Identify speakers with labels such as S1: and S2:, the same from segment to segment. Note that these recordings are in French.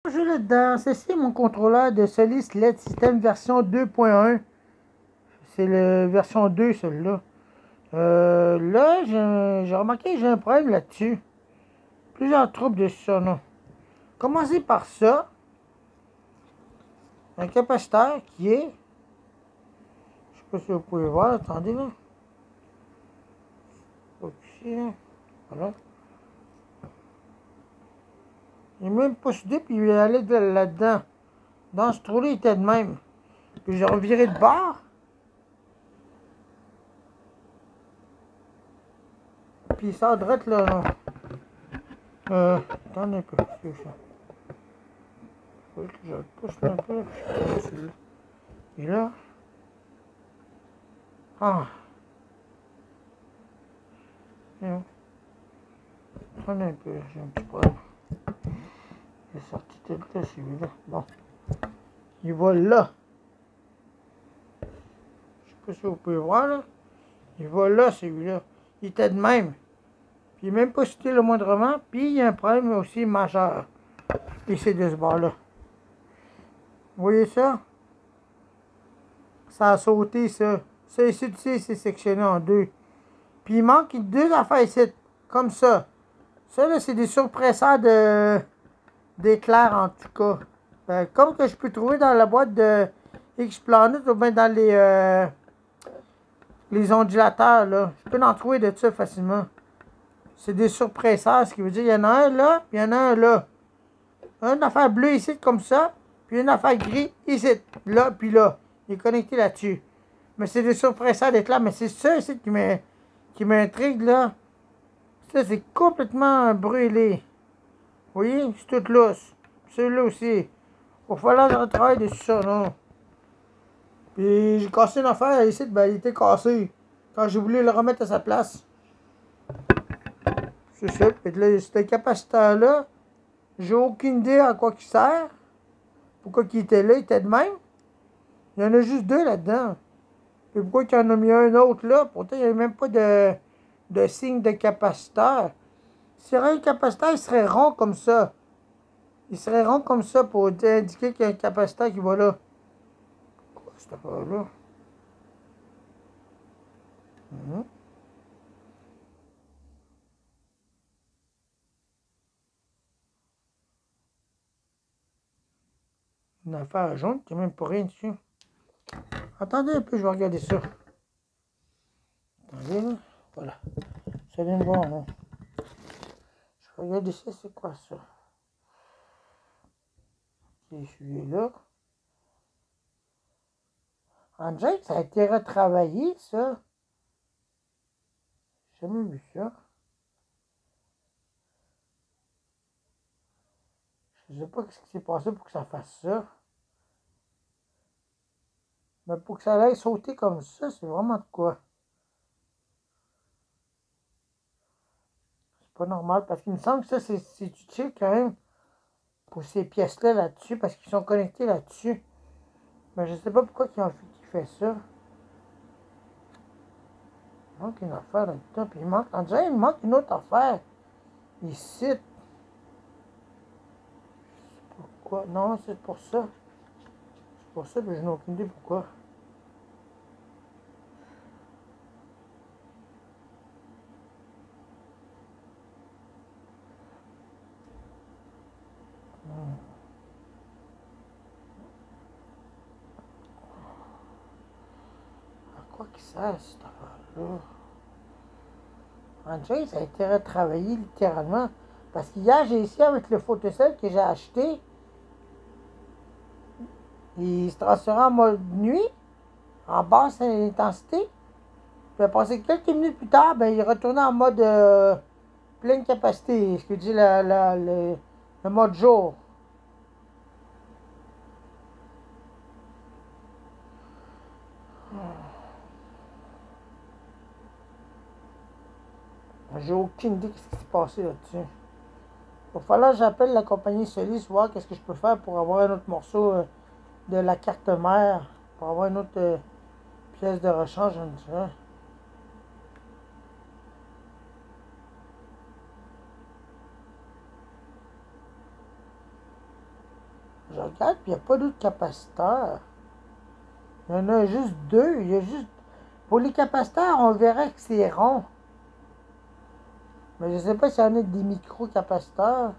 S1: Je là-dedans, ceci est mon contrôleur de Solis LED System version 2.1. C'est la version 2, celle-là. Là, j'ai remarqué que j'ai un problème là-dessus. Plusieurs troubles de ça, non. Commencez par ça. Un capaciteur qui est... Je sais pas si vous pouvez voir, attendez là. Ici, là. Voilà. Il est même pas soudé, puis il est allé là-dedans. Dans ce trou-là, il était de même. Puis j'ai reviré de bord. Puis il sort direct là, non. Attendez un peu, c'est ça. Faut que je le pousse un peu. Et là. Ah. Attendez un peu, j'ai un petit problème. Il est sorti de là, celui-là. Bon. Il va là. Je sais pas si vous pouvez voir là. Il va là, celui-là. Il était de même. Puis il n'est même pas cité le moindrement. Puis il y a un problème aussi majeur. Ici de ce bord-là. Vous voyez ça? Ça a sauté, ça. Ça ici, tu sais, c'est sectionné en deux. Puis il manque deux affaires ici. Comme ça. Ça, là, c'est des surpresseurs d'éclairs, en tout cas. Comme que je peux trouver dans la boîte de X-Planet ou bien dans les ondulateurs, là. Je peux en trouver de ça facilement. C'est des surpresseurs, ce qui veut dire qu'il y en a un là, puis il y en a un là. Une affaire bleue ici, comme ça, puis une affaire gris ici, là, puis là. Il est connecté là-dessus. Mais c'est des surpresseurs d'éclairs, mais c'est ça ici qui m'intrigue, là. Ça, c'est complètement brûlé. Vous voyez, c'est tout lousse. Celui-là aussi. Il va falloir que je retravaille dessus ça, non? Puis j'ai cassé une affaire ici, ben il était cassé. Quand j'ai voulu le remettre à sa place. C'est ça. Puis là, ce capaciteur-là, j'ai aucune idée à quoi il sert. Pourquoi il était là, il était de même. Il y en a juste deux là-dedans. Puis pourquoi il y en a mis un autre là? Pourtant, il n'y avait même pas de signe de capaciteur. Si un capaciteur, il serait rond comme ça. Il serait rond comme ça pour indiquer qu'il y a un capaciteur qui va là. Quoi, cette affaire-là? Une affaire jaune qui n'est même pas rien dessus. Attendez un peu, je vais regarder ça. Attendez là. Voilà. Ça vient de voir, non? Je vais regarder ça, c'est quoi ça? C'est celui-là. On dirait que ça a été retravaillé, ça. J'ai jamais vu ça. Je sais pas ce qui s'est passé pour que ça fasse ça. Mais pour que ça aille sauter comme ça, c'est vraiment de quoi? C'est pas normal, parce qu'il me semble que ça, c'est utile quand même pour ces pièces-là là-dessus, parce qu'ils sont connectés là-dessus. Mais je sais pas pourquoi il fait ça. Il manque une affaire là-dedans, puis on dirait qu'il manque une autre affaire. Ici. Pourquoi? Non, c'est pour ça. C'est pour ça, mais je n'ai aucune idée pourquoi. À quoi qu'il sert cette affaire-là? On dirait que ça a été retravaillé littéralement. Parce qu'hier, j'ai essayé avec le photocell que j'ai acheté. Il se transférait en mode nuit, en basse intensité. Puis passé quelques minutes plus tard, ben, il retournait en mode pleine capacité. Ce que dit le mode jour. J'ai aucune idée de ce qui s'est passé là-dessus. Il va falloir que j'appelle la compagnie Solis, voir qu'est-ce que je peux faire pour avoir un autre morceau de la carte mère, pour avoir une autre pièce de rechange, on dirait. Je regarde, puis il n'y a pas d'autres capaciteurs. Il y en a juste deux. Il y a juste... Pour les capaciteurs, on verrait que c'est rond. Mais je ne sais pas s'il y en a des micro-capaciteurs.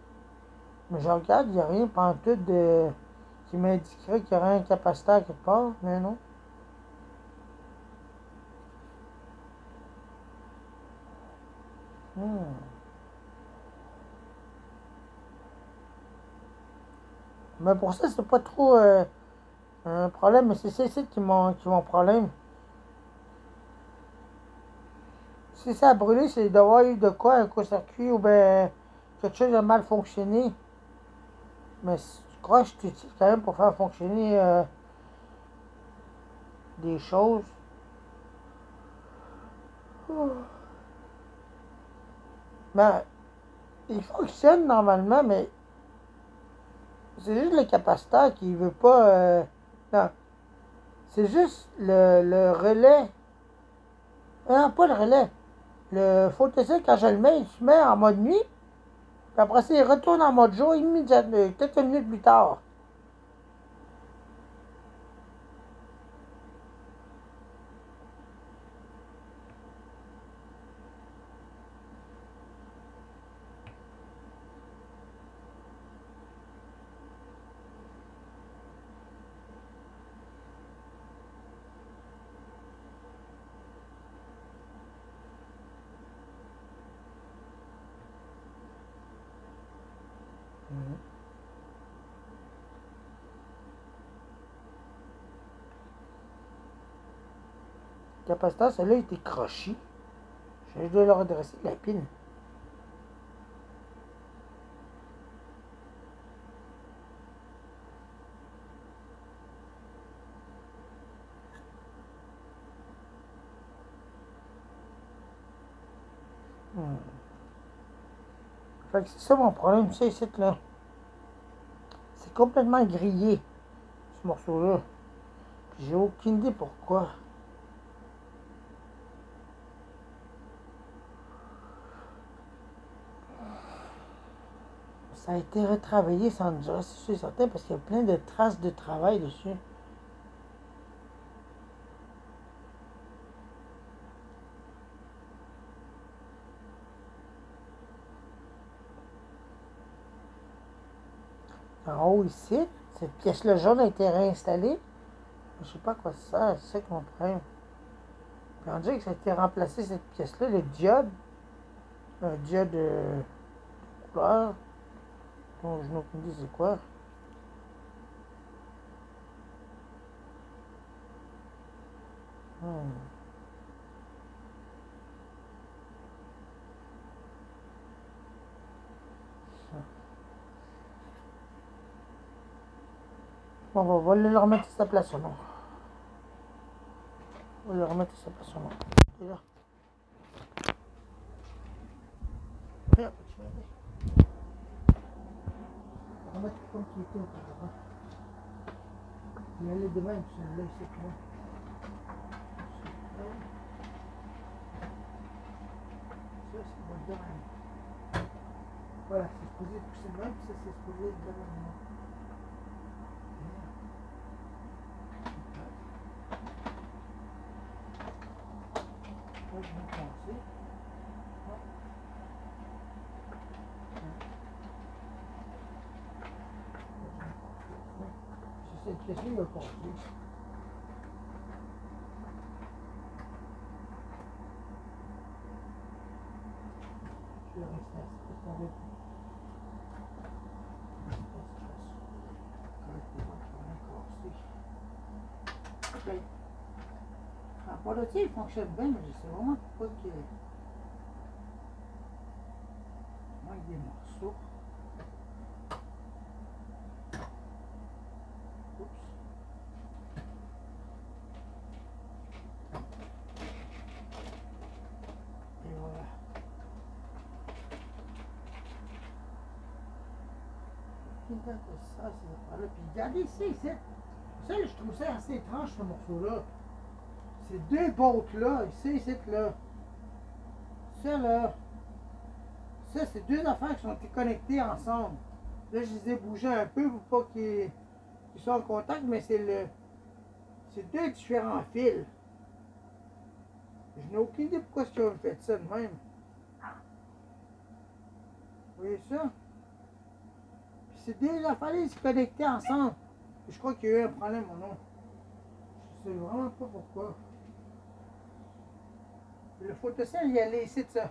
S1: Mais je regarde, il n'y a rien pantoute de... qui m'indiquerait qu'il y aurait un capaciteur quelque part. Mais non. Mais pour ça, c'est pas trop un problème. Mais c'est ça qui mon problème. Si ça a brûlé, c'est d'avoir eu de quoi, un court-circuit ou bien quelque chose a mal fonctionné. Mais je crois que je t'utilise quand même pour faire fonctionner des choses. Mais il fonctionne normalement, mais c'est juste le capaciteur qui veut pas. Non, c'est juste le relais. Non, pas le relais. Le photocell, quand je le mets, il se met en mode nuit. Puis après ça, il retourne en mode jour immédiatement, peut-être une minute plus tard. Le capaciteur, celui-là, il était croché. Je dois le redresser la pile. Fait que c'est ça mon problème, ça ici, là. C'est complètement grillé, ce morceau-là. J'ai aucune idée pourquoi. Ça a été retravaillé sans dire, c'est sûr et certain, parce qu'il y a plein de traces de travail dessus. En haut ici, cette pièce-là jaune a été réinstallée. Je sais pas à quoi ça sert, c'est ça que mon problème. Puis on dirait que ça a été remplacé, cette pièce-là, le diode. Un diode de couleur. Dont je n'ai aucune idée c'est quoi. Bon, on va le remettre à sa place, non? On va le remettre à sa place, non? Et là. Regarde, tu vas aller. On va remettre comme tu étais auparavant. Il y a les deux mêmes, celui-là, c'est quoi? Ça, c'est le même. Voilà, c'est supposé pousser le même, puis ça, c'est supposé être de même. Là, je vais penser. C'est cette pièce-là, il va passer. Je vais rester assis parce qu'on va pour le il fonctionne bien, mais je sais vraiment pourquoi il manque des morceaux. Oups. Et voilà. Ça, c'est là. Puis regardez ici, ça, je trouve ça assez étrange, ce morceau-là. Ces deux bottes-là, ici, là. Ça, là. Ça, c'est deux affaires qui sont connectées ensemble. Là, je les ai bougés un peu pour pas qu'ils soient en contact, mais c'est deux différents fils. Je n'ai aucune idée pourquoi ils ont fait ça de même. Vous voyez ça? Puis c'est deux affaires se connecter ensemble. Puis je crois qu'il y a eu un problème ou non. Je sais vraiment pas pourquoi. Le photocell, il y allait ici de ça.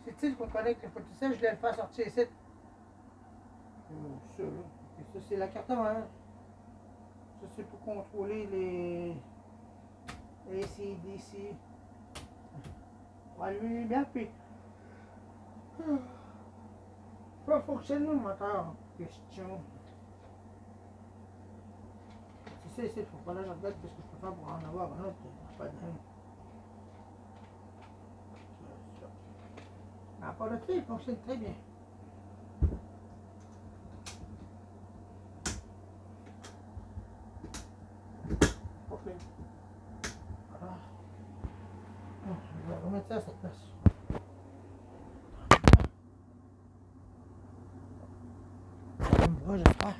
S1: C'est ici qu'on connecte le photocell, je vais le faire sortir ici. Ça, là. Et ça, c'est la carte mère. Ça, c'est pour contrôler les ACDC. On va allumer bien, puis. Ça va fonctionner le moteur en question. C'est ça, ici, il faut pas là, je regarde ce que je peux faire pour en avoir un autre. Pas de même. Mais à part de ça, il fonctionne très bien. Ok. Voilà. Bon, je vais remettre ça à cette place. Ça me va, j'espère.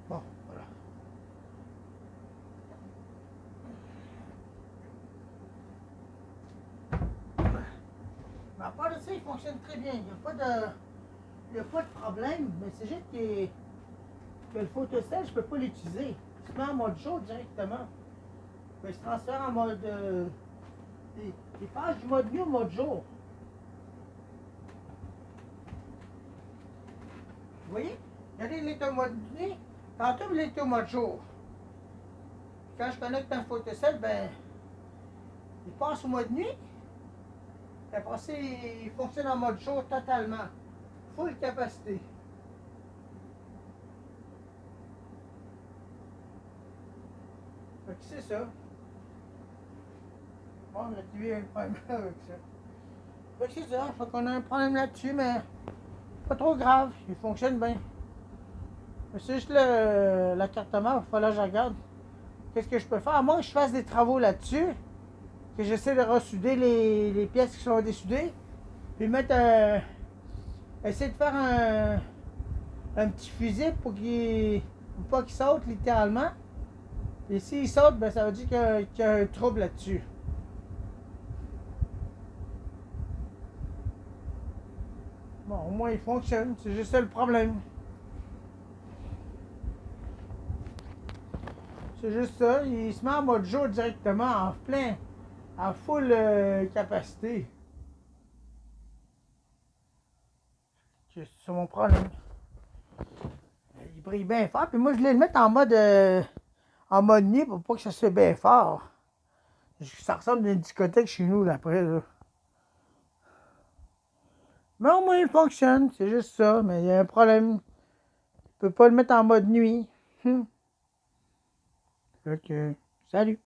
S1: Bon, voilà. Mais à part de ça, il fonctionne très bien. Il n'y a pas de problème, mais c'est juste que le photocell, je ne peux pas l'utiliser. Il se met en mode chaud directement. Il se transfère en mode. Il passe du mode nuit au mode jour. Vous voyez? Regardez, il est au mode nuit. Tantôt, il est au mode jour. Quand je connecte un photocell, ben, il passe au mode nuit. Et après ça, il fonctionne en mode jour totalement. Full capacité. Fait que c'est ça. Bon, la TV a un problème avec ça. Fait que c'est ça. Fait qu'on a un problème là-dessus, mais pas trop grave. Il fonctionne bien. C'est juste la carte mère, il va falloir que je regarde. Qu'est-ce que je peux faire? Moi, je fasse des travaux là-dessus. Que j'essaie de ressouder les pièces qui sont dessoudées. Puis mettre essayer de faire un petit fusible pour pas qu'il saute littéralement. Et s'il saute, ben ça veut dire qu'il y a un trouble là-dessus. Bon, au moins il fonctionne, c'est juste ça le problème. C'est juste ça, il se met en mode jour directement, en plein, en full capacité. C'est mon problème. Il brille bien fort, puis moi je voulais le mettre en mode nuit pour pas que ça se fait bien fort. Ça ressemble à une discothèque chez nous, là, après, là. Mais au moins, il fonctionne, c'est juste ça. Mais il y a un problème. Je peux pas le mettre en mode nuit. Ok, salut.